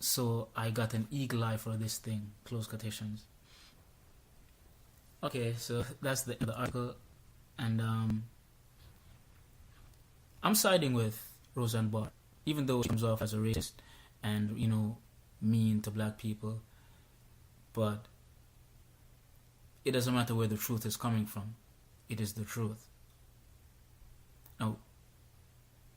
So I got an eagle eye for this thing. Close quotations. Okay, so that's the article, and I'm siding with Roseann Barr, even though she comes off as a racist and mean to black people, but it doesn't matter where the truth is coming from. It is the truth. Now,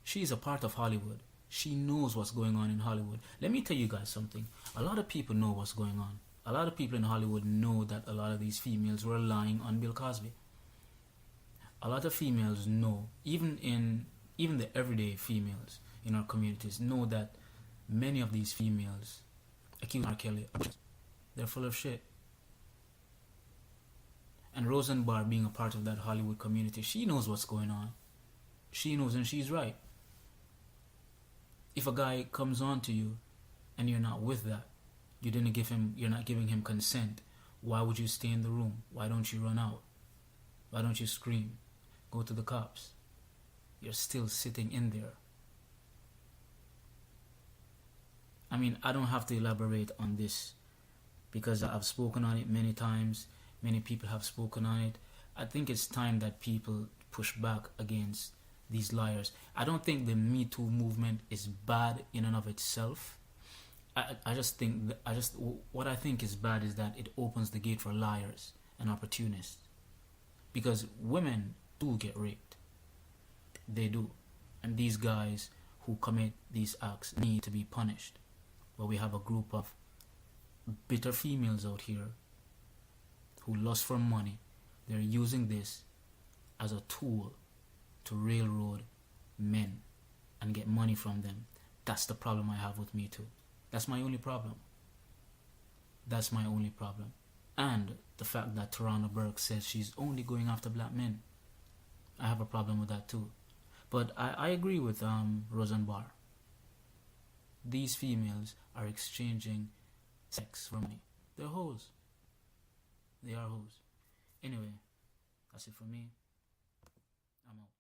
she's a part of Hollywood. She knows what's going on in Hollywood. Let me tell you guys something. A lot of people know what's going on. A lot of people in Hollywood know that a lot of these females were lying on Bill Cosby. A lot of females know, even the everyday females in our communities know that many of these females accuse R. Kelly of shit. They're full of shit. And Roseann Barr, being a part of that Hollywood community, she knows what's going on. She knows, and she's right. If a guy comes on to you and you're not with that, you're not giving him consent, why would you stay in the room? Why don't you run out? Why don't you scream? Go to the cops. You're still sitting in there. I mean, I don't have to elaborate on this because I've spoken on it many times. Many people have spoken on it. I think it's time that people push back against these liars. I don't think the Me Too movement is bad in and of itself. What I think is bad is that it opens the gate for liars and opportunists. Because women do get raped. They do. And these guys who commit these acts need to be punished. But we have a group of bitter females out here who lust for money. They're using this as a tool to railroad men and get money from them. That's the problem I have with Me Too. That's my only problem. That's my only problem. And the fact that Tarana Burke says she's only going after black men. I have a problem with that too. But I agree with Roseann Barr. These females are exchanging sex for money. They're hoes. They are hoes. Anyway, that's it for me. I'm out.